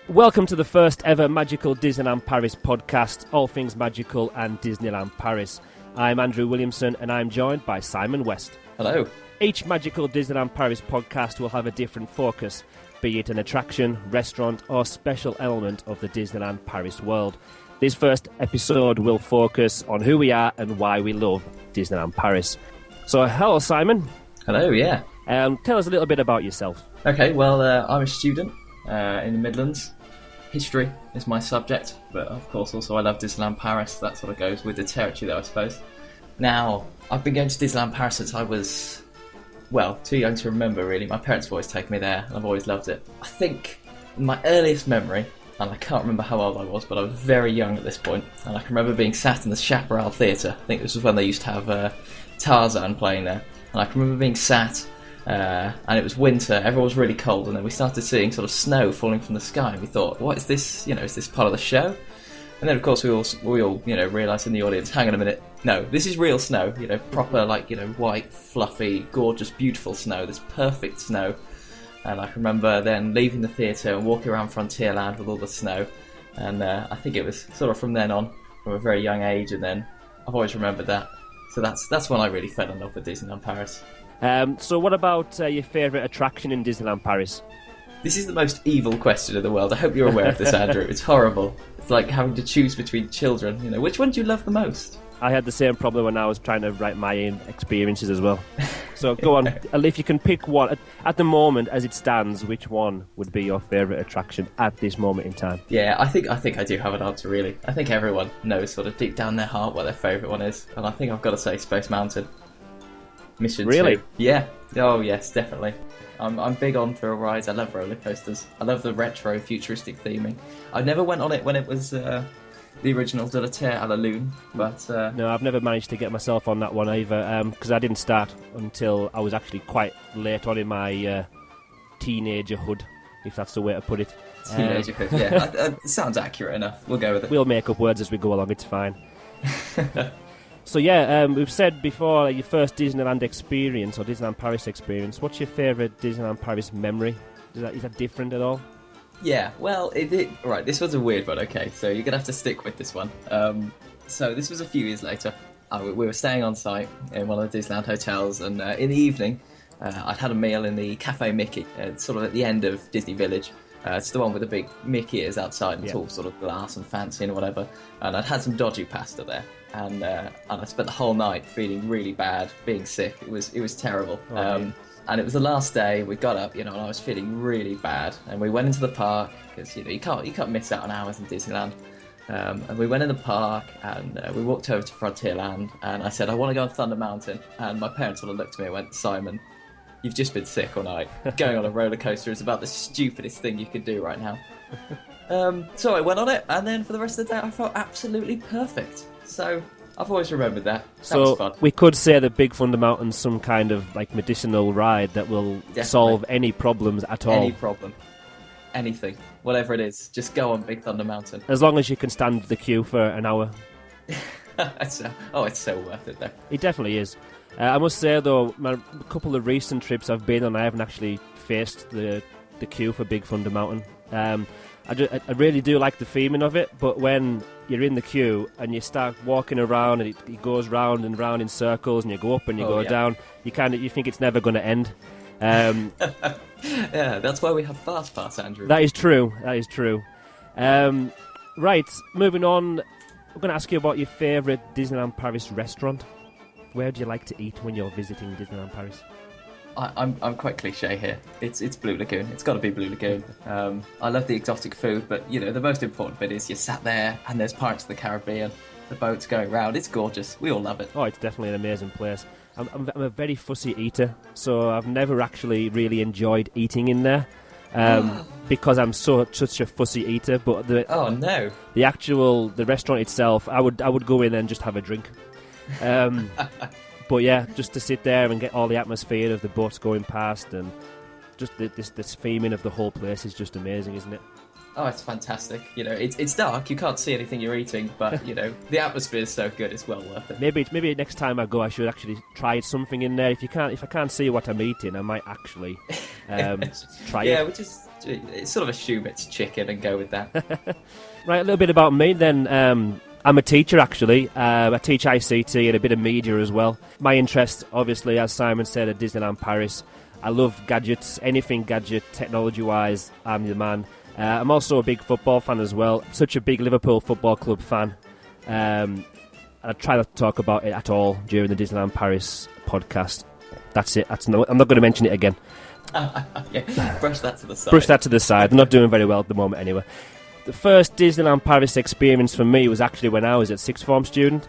Welcome to the first ever Magical Disneyland Paris podcast, all things magical and Disneyland Paris. I'm Andrew Williamson and I'm joined by Simon West. Hello. Each Magical Disneyland Paris podcast will have a different focus, be it an attraction, restaurant or special element of the Disneyland Paris world. This first episode will focus on who we are and why we love Disneyland Paris. So hello Simon. Hello, yeah. Tell us a little bit about yourself. Okay, well, I'm a student in the Midlands. History is my subject, but of course also I love Disneyland Paris. That sort of goes with the territory there, I suppose. Now, I've been going to Disneyland Paris since I was, well, too young to remember really. My parents have always taken me there and I've always loved it. I think my earliest memory, and I can't remember how old I was, but I was very young at this point, and I can remember being sat in the Chaparral Theatre. I think this was when they used to have Tarzan playing there, and I can remember being sat and it was winter, everyone was really cold, and then we started seeing sort of snow falling from the sky, and we thought, what is this, is this part of the show? And then of course we all realised in the audience, hang on a minute, no, this is real snow, proper white, fluffy, gorgeous, beautiful snow, this perfect snow. And I can remember then leaving the theatre and walking around Frontierland with all the snow, and I think it was sort of from then on, from a very young age, and then I've always remembered that. So that's when I really fell in love with Disneyland Paris. So what about your favourite attraction in Disneyland Paris? This is the most evil question in the world. I hope you're aware of this, Andrew. It's horrible. It's like having to choose between children. Which one do you love the most? I had the same problem when I was trying to write my own experiences as well. So go on, if you can pick one. At the moment, as it stands, which one would be your favourite attraction at this moment in time? Yeah, I think I do have an answer, really. I think everyone knows sort of deep down their heart what their favourite one is. And I think I've got to say Space Mountain. Mission Really? 2. Yeah. Oh, yes, definitely. I'm big on thrill rides. I love roller coasters. I love the retro futuristic theming. I never went on it when it was the original De la Terre à la Lune, but no, I've never managed to get myself on that one either, because I didn't start until I was actually quite late on in my teenagerhood, if that's the way to put it. Teenagerhood, yeah. That sounds accurate enough. We'll go with it. We'll make up words as we go along. It's fine. So yeah, we've said before, your first Disneyland experience or Disneyland Paris experience. What's your favourite Disneyland Paris memory? Is that different at all? Yeah, well, right, this was a weird one, okay, so you're going to have to stick with this one. So this was a few years later. We were staying on site in one of the Disneyland hotels, and in the evening, I'd had a meal in the Cafe Mickey, sort of at the end of Disney Village. It's the one with the big Mickey ears outside, and it's all sort of glass and fancy and whatever. And I'd had some dodgy pasta there, and I spent the whole night feeling really bad, being sick. It was terrible. And it was the last day. We got up, and I was feeling really bad. And we went into the park because you can't miss out on hours in Disneyland. And we went in the park and we walked over to Frontierland. And I said, I want to go on Thunder Mountain. And my parents sort of looked at me and went, Simon, you've just been sick all night. Going on a roller coaster is about the stupidest thing you could do right now. So I went on it, and then for the rest of the day, I felt absolutely perfect. So I've always remembered that. That was fun. We could say that Big Thunder Mountain's some kind of medicinal ride that will solve any problems at all. Any problem. Anything. Whatever it is. Just go on Big Thunder Mountain. As long as you can stand the queue for an hour. It's so worth it though. It definitely is. I must say though, a couple of recent trips I've been on, I haven't actually faced the queue for Big Thunder Mountain. I really do like the theming of it, but when you're in the queue and you start walking around and it goes round and round in circles and you go up and you go down, you think it's never going to end. Yeah, that's why we have Fast Pass, Andrew. That is true. Right, moving on, I'm going to ask you about your favourite Disneyland Paris restaurant. Where do you like to eat when you're visiting Disneyland Paris? I'm quite cliche here. It's Blue Lagoon. It's got to be Blue Lagoon. I love the exotic food, but the most important bit is you're sat there and there's Pirates of the Caribbean. The boats going round. It's gorgeous. We all love it. Oh, it's definitely an amazing place. I'm a very fussy eater, so I've never actually really enjoyed eating in there because I'm such a fussy eater. But the restaurant itself, I would go in and just have a drink. But yeah, just to sit there and get all the atmosphere of the boats going past, and just this theming of the whole place is just amazing, isn't it? Oh, it's fantastic. You know, it's dark. You can't see anything you're eating, but you know, the atmosphere is so good. It's well worth it. Maybe next time I go, I should actually try something in there. If I can't see what I'm eating, I might actually try it. Yeah, which is it's sort of assume it's chicken and go with that. Right, a little bit about me then. I'm a teacher, actually. I teach ICT and a bit of media as well. My interest, obviously, as Simon said, at Disneyland Paris. I love gadgets, anything gadget, technology-wise, I'm the man. I'm also a big football fan as well. Such a big Liverpool Football Club fan. I try not to talk about it at all during the Disneyland Paris podcast. That's it. I'm not going to mention it again. Yeah, brush that to the side. Brush that to the side. I'm not doing very well at the moment anyway. The first Disneyland Paris experience for me was actually when I was a sixth form student.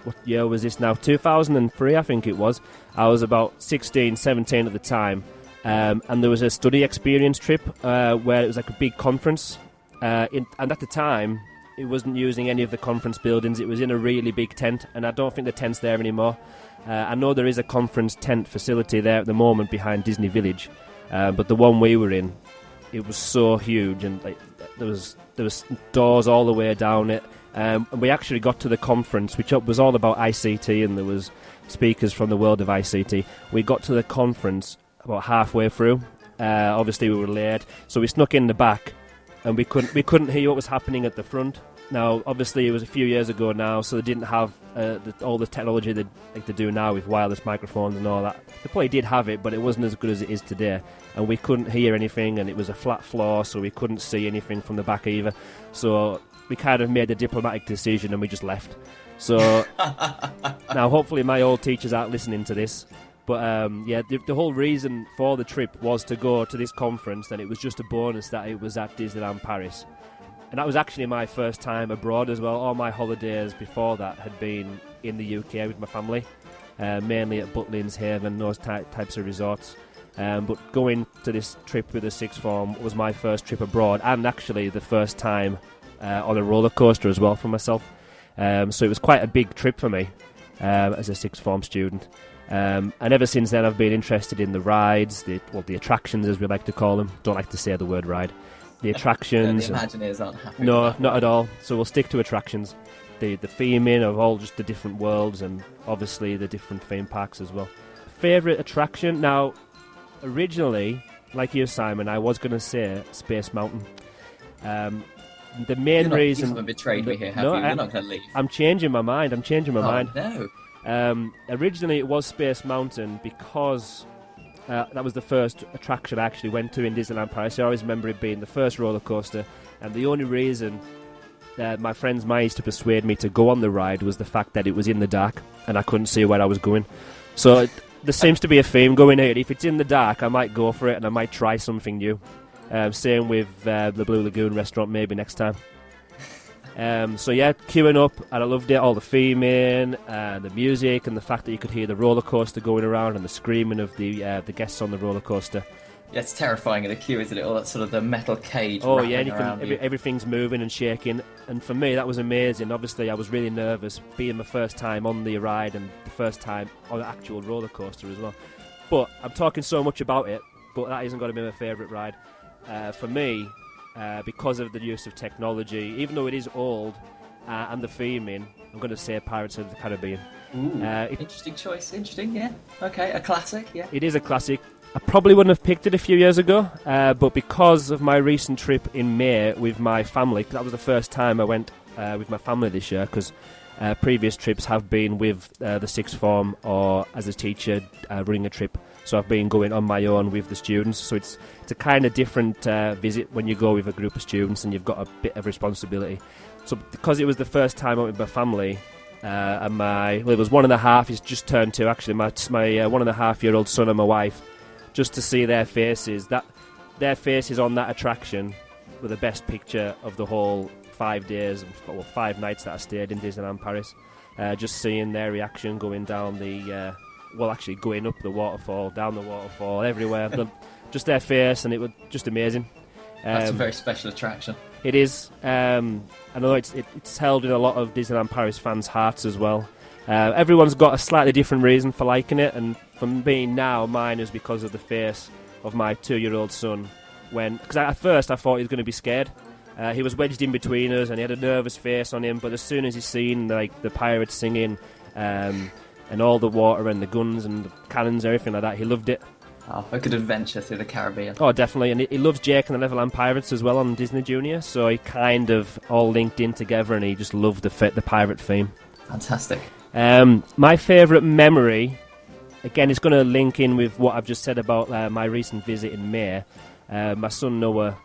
What year was this now? 2003, I think it was. I was about 16, 17 at the time. And there was a study experience trip where it was like a big conference. And at the time, it wasn't using any of the conference buildings. It was in a really big tent, and I don't think the tent's there anymore. I know there is a conference tent facility there at the moment behind Disney Village, but the one we were in, it was so huge, and like there was doors all the way down it. And we actually got to the conference, which was all about ICT, and there was speakers from the world of ICT. We got to the conference about halfway through. Obviously, we were late, so we snuck in the back, and we couldn't hear what was happening at the front. Now, obviously, it was a few years ago now, so they didn't have all the technology that like they do now with wireless microphones and all that. They probably did have it, but it wasn't as good as it is today. And we couldn't hear anything, and it was a flat floor, so we couldn't see anything from the back either. So we kind of made a diplomatic decision, and we just left. So now, hopefully, my old teachers aren't listening to this. But yeah, the whole reason for the trip was to go to this conference, and it was just a bonus that it was at Disneyland Paris. And that was actually my first time abroad as well. All my holidays before that had been in the UK with my family, mainly at Butlins, Haven, those types of resorts. But going to this trip with the sixth form was my first trip abroad, and actually the first time on a roller coaster as well for myself. So it was quite a big trip for me as a sixth form student. And ever since then I've been interested in the rides, the attractions as we like to call them. Don't like to say the word ride. The attractions. The Imagineers aren't happy. No, not at all. So we'll stick to attractions. The theming of all just the different worlds, and obviously the different theme parks as well. Favourite attraction? Now, originally, like you, Simon, I was going to say Space Mountain. The main reason... You haven't betrayed me here, have you? You're not going to leave. I'm changing my mind. Oh, no. Originally, it was Space Mountain because... that was the first attraction I actually went to in Disneyland Paris. I always remember it being the first roller coaster, and the only reason my friends managed to persuade me to go on the ride was the fact that it was in the dark and I couldn't see where I was going. So there seems to be a theme going here. If it's in the dark, I might go for it and I might try something new. Same with the Blue Lagoon restaurant, maybe next time. So yeah, queuing up, and I loved it, all the theming, the music, and the fact that you could hear the roller coaster going around and the screaming of the guests on the roller coaster. Yeah, it's terrifying in the queue, isn't it? All that sort of the metal cage. Oh yeah, and everything's moving and shaking, and for me that was amazing. Obviously, I was really nervous, being my first time on the ride and the first time on the actual roller coaster as well. But I'm talking so much about it, but that isn't going to be my favourite ride. For me, because of the use of technology, even though it is old, and the theming, I'm going to say Pirates of the Caribbean. Ooh, interesting choice. Interesting, yeah. Okay, a classic, yeah. It is a classic. I probably wouldn't have picked it a few years ago, but because of my recent trip in May with my family, that was the first time I went with my family this year, because previous trips have been with the sixth form or as a teacher running a trip. So I've been going on my own with the students. So it's a kind of different visit when you go with a group of students and you've got a bit of responsibility. So because it was the first time I went with my family, and it was 1.5, he's just turned 2 actually, my 1.5-year-old son and my wife, just to see their faces, their faces on that attraction were the best picture of the whole 5 days, or 5 nights that I stayed in Disneyland Paris. Just seeing their reaction going down going up the waterfall, down the waterfall, everywhere. Just their face, and it was just amazing. That's a very special attraction. It is. I know it's held in a lot of Disneyland Paris fans' hearts as well. Everyone's got a slightly different reason for liking it, and for me now, mine is because of the face of my 2-year-old son. Because at first I thought he was going to be scared, He was wedged in between us, and he had a nervous face on him. But as soon as he seen like the pirates singing, and all the water and the guns and the cannons, everything like that, he loved it. Oh, a good adventure through the Caribbean. Oh, definitely, and he loves Jake and the Neverland Pirates as well on Disney Junior. So he kind of all linked in together, and he just loved the pirate theme. Fantastic. My favourite memory, again, it's going to link in with what I've just said about my recent visit in May. My son Noah.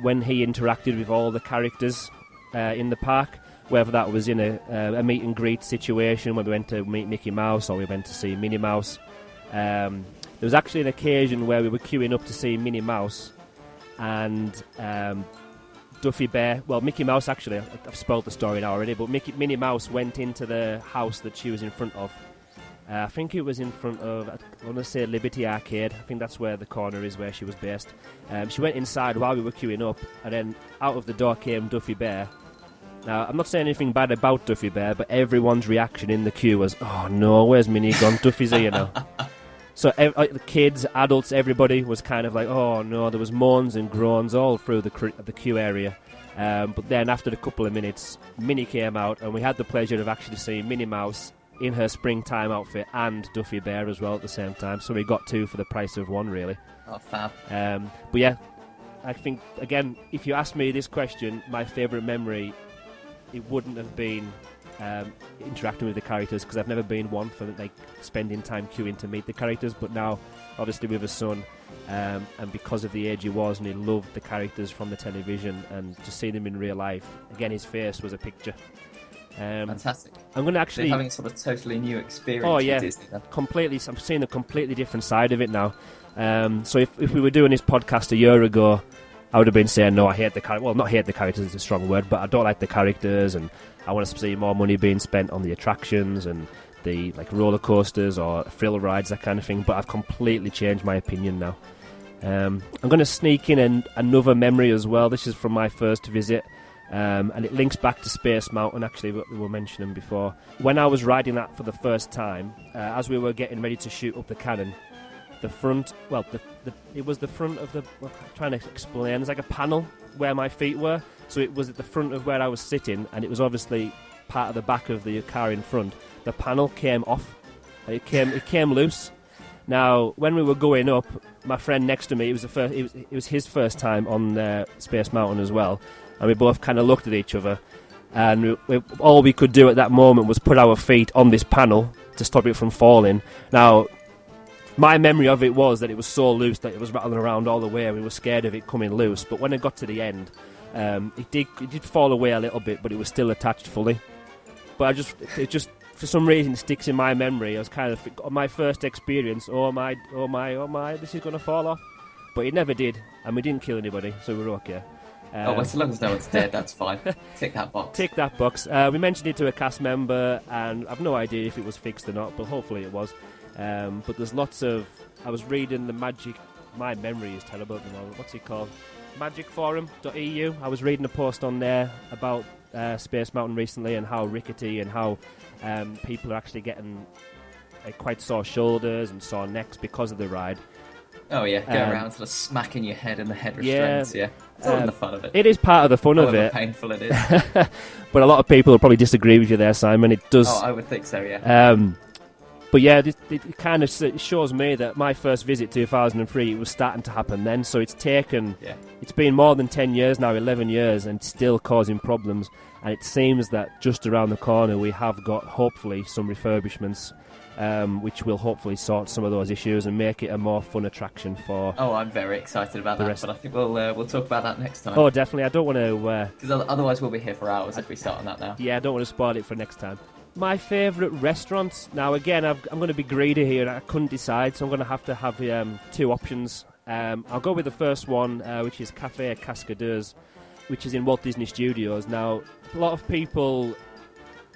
When he interacted with all the characters in the park, whether that was in a meet and greet situation when we went to meet Mickey Mouse or we went to see Minnie Mouse. There was actually an occasion where we were queuing up to see Minnie Mouse and Duffy Bear. Well, Mickey Mouse, actually, I've spoiled the story now already, but Minnie Mouse went into the house that she was in front of. I think it was in front of, I want to say Liberty Arcade. I think that's where the corner is where she was based. She went inside while we were queuing up, and then out of the door came Duffy Bear. Now, I'm not saying anything bad about Duffy Bear, but everyone's reaction in the queue was, oh no, where's Minnie gone? Duffy's here now. So the kids, adults, everybody was kind of like, oh no, there was moans and groans all through the queue area. But then after a couple of minutes, Minnie came out, and we had the pleasure of actually seeing Minnie Mouse in her springtime outfit and Duffy Bear as well at the same time. So we got two for the price of one, really. Oh, fab. But yeah, I think, again, if you ask me this question, my favourite memory, it wouldn't have been interacting with the characters, because I've never been one for like spending time queuing to meet the characters. But now, obviously with a son, and because of the age he was, and he loved the characters from the television, and just seeing them in real life, again, his face was a picture. Fantastic. I'm going to actually... So having a sort of totally new experience with Disney then. Completely. I'm seeing a completely different side of it now. So if we were doing this podcast a year ago, I would have been saying, no, I hate the characters. Well, not hate the characters is a strong word, but I don't like the characters, and I want to see more money being spent on the attractions and the like roller coasters or thrill rides, that kind of thing. But I've completely changed my opinion now. I'm going to sneak in another memory as well. This is from my first visit. And it links back to Space Mountain, actually, what we were mentioning before. When I was riding that for the first time, as we were getting ready to shoot up the cannon, the front, well, it was the front of the, well, I'm trying to explain, there's like a panel where my feet were, so it was at the front of where I was sitting, and it was obviously part of the back of the car in front. The panel came off, it came loose. Now, when we were going up, my friend next to me, it was his first time on Space Mountain as well, and we both kind of looked at each other, and all we could do at that moment was put our feet on this panel to stop it from falling. Now, my memory of it was that it was so loose that it was rattling around all the way, and we were scared of it coming loose. But when it got to the end, it did fall away a little bit, but it was still attached fully. But it just for some reason sticks in my memory. I was kind of my first experience. Oh my! This is going to fall off, but it never did, and we didn't kill anybody, so we were okay. Well, so long as no one's dead, that's fine. Tick that box. Tick that box. We mentioned it to a cast member, and I've no idea if it was fixed or not, but hopefully it was. But there's lots of... I was reading the Magic... My memory is terrible at the moment. What's it called? magicforum.eu. I was reading a post on there about Space Mountain recently, and how rickety and how people are actually getting quite sore shoulders and sore necks because of the ride. Oh yeah, go around sort of smacking your head in the head restraints, yeah. It's all in the fun of it. It is part of the fun of it. Painful it is. But a lot of people will probably disagree with you there, Simon. It does... Oh, I would think so, yeah. But yeah, it kind of shows me that my first visit, 2003, it was starting to happen then. So it's taken... Yeah. It's been more than 10 years now, 11 years, and still causing problems. And it seems that just around the corner we have got, hopefully, some refurbishments, which will hopefully sort some of those issues and make it a more fun attraction for... Oh, I'm very excited about that, but I think we'll talk about that next time. Oh, definitely. I don't want to... Because otherwise we'll be here for hours if we start on that now. Yeah, I don't want to spoil it for next time. My favourite restaurants. Now, again, I'm going to be greedy here. I couldn't decide, so I'm going to have two options. I'll go with the first one, which is Café Cascadeurs, which is in Walt Disney Studios. Now, a lot of people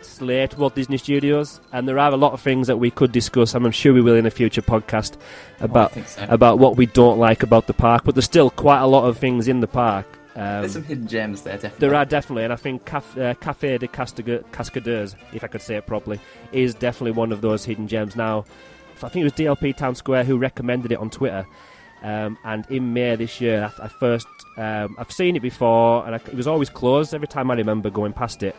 slate Walt Disney Studios, and there are a lot of things that we could discuss, and I'm sure we will in a future podcast, about what we don't like about the park, but there's still quite a lot of things in the park. There's some hidden gems there, definitely. There are definitely, and I think Café de Cascadeurs, if I could say it properly, is definitely one of those hidden gems. Now, I think it was DLP Town Square who recommended it on Twitter, And in May this year, I first I've seen it before, and it was always closed every time I remember going past it.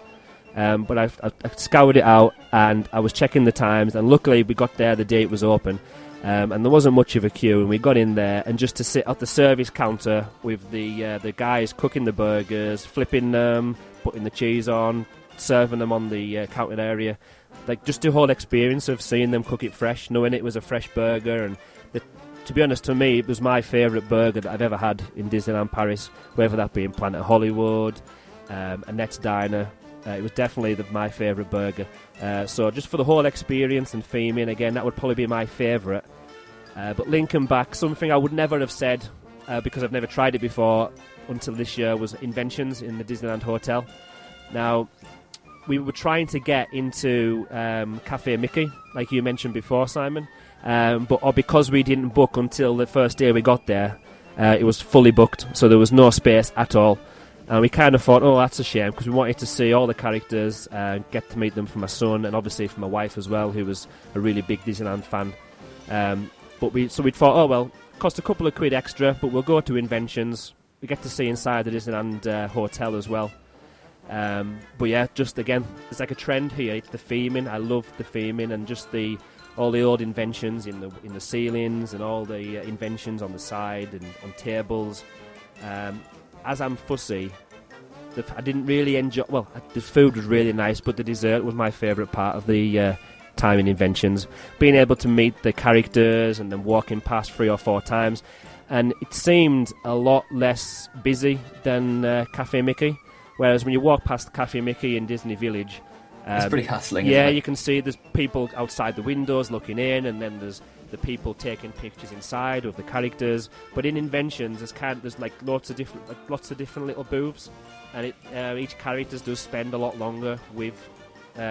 But I scoured it out, and I was checking the times, and luckily we got there the day it was open, and there wasn't much of a queue, and we got in there, and just to sit at the service counter with the guys cooking the burgers, flipping them, putting the cheese on, serving them on the counter area, like just the whole experience of seeing them cook it fresh, knowing it was a fresh burger, and to be honest, to me, it was my favourite burger that I've ever had in Disneyland Paris, whether that be in Planet Hollywood, Annette's Diner. It was definitely my favourite burger. So just for the whole experience and theming, again, that would probably be my favourite. But linking back, something I would never have said, because I've never tried it before until this year, was Inventions in the Disneyland Hotel. Now, we were trying to get into Cafe Mickey, like you mentioned before, Simon. But because we didn't book until the first day we got there, it was fully booked, so there was no space at all. And we kind of thought, oh, that's a shame, because we wanted to see all the characters, get to meet them for my son, and obviously for my wife as well, who was a really big Disneyland fan. But we'd thought, oh well, cost a couple of quid extra, but we'll go to Inventions. We get to see inside the Disneyland hotel as well. But yeah, just again, it's like a trend here. It's the theming. I love the theming, and just all the old inventions in the ceilings, and all the inventions on the side and on tables. As I'm fussy, I didn't really enjoy. Well, the food was really nice, but the dessert was my favourite part of the time in Inventions. Being able to meet the characters and then walking past 3 or 4 times, and it seemed a lot less busy than Cafe Mickey. Whereas when you walk past Cafe Mickey in Disney Village, it's pretty hustling. Yeah, isn't it? you can see there's people outside the windows looking in, and then there's the people taking pictures inside of the characters. But in Inventions, there's like lots of different little booths, and each character does spend a lot longer with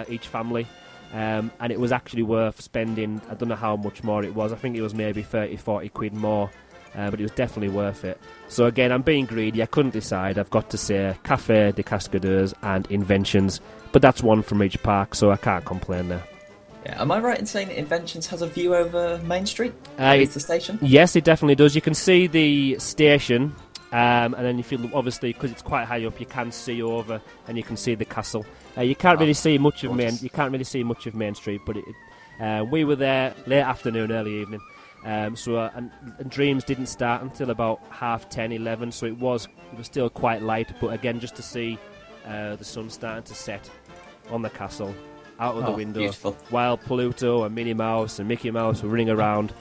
each family, and it was actually worth spending. I don't know how much more it was. I think it was maybe 30-40 quid more. But it was definitely worth it. So again, I'm being greedy. I couldn't decide. I've got to say Café des Cascadeurs and Inventions. But that's one from each park, so I can't complain there. Yeah, am I right in saying that Inventions has a view over Main Street? It's the station? Yes, it definitely does. You can see the station, and then if you obviously, because it's quite high up, you can see over, and you can see the castle. You can't really see much of Main. You can't really see much of Main Street, but we were there late afternoon, early evening. And Dreams didn't start until about 10:30, 11, so it was still quite light. But again, just to see the sun starting to set on the castle out of the window, beautiful. While Pluto and Minnie Mouse and Mickey Mouse were running around.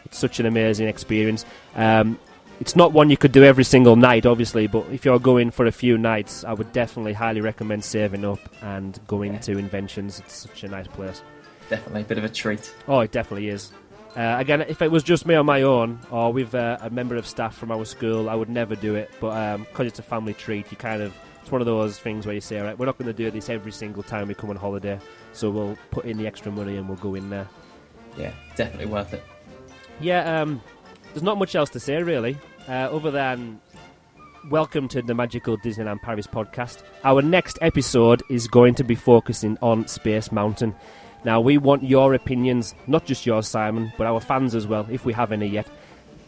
It's such an amazing experience. It's not one you could do every single night, obviously, but if you're going for a few nights, I would definitely highly recommend saving up and going to Inventions. It's such a nice place. Definitely a bit of a treat. Oh, it definitely is. Again, if it was just me on my own, or with a member of staff from our school, I would never do it. But because it's a family treat, it's one of those things where you say, all right, we're not going to do this every single time we come on holiday, so we'll put in the extra money and we'll go in there. Yeah, definitely worth it. Yeah, there's not much else to say, really, other than welcome to the Magical Disneyland Paris podcast. Our next episode is going to be focusing on Space Mountain. Now, we want your opinions, not just yours, Simon, but our fans as well, if we have any yet.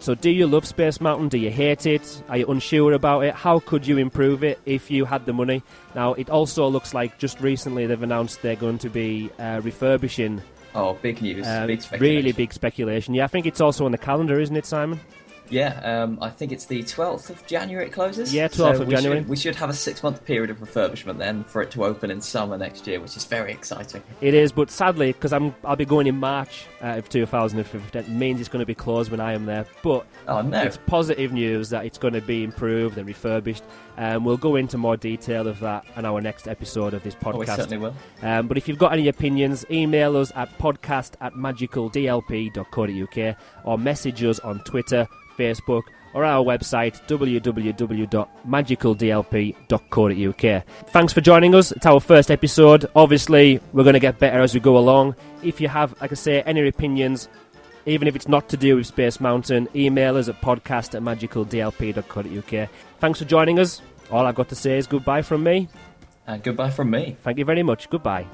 So do you love Space Mountain? Do you hate it? Are you unsure about it? How could you improve it if you had the money? Now, it also looks like just recently they've announced they're going to be refurbishing. Oh, big news. Big speculation. Really big speculation. Yeah, I think it's also on the calendar, isn't it, Simon? Yeah, I think it's the 12th of January it closes. Yeah, 12th of January. We should have a 6-month period of refurbishment then for it to open in summer next year, which is very exciting. It is, but sadly, because I'll be going in March of 2015, it means it's going to be closed when I am there. But oh, no. It's positive news that it's going to be improved and refurbished. We'll go into more detail of that in our next episode of this podcast. Oh, we certainly will. But if you've got any opinions, email us at podcast@magicaldlp.co.uk or message us on Twitter, Facebook, or our website www.magicaldlp.co.uk. Thanks for joining us. It's our first episode. Obviously, we're going to get better as we go along. If you have, like I say, any opinions, even if it's not to do with Space Mountain, email us at podcast@magicaldlp.co.uk. Thanks for joining us. All I've got to say is goodbye from me. And goodbye from me. Thank you very much. Goodbye.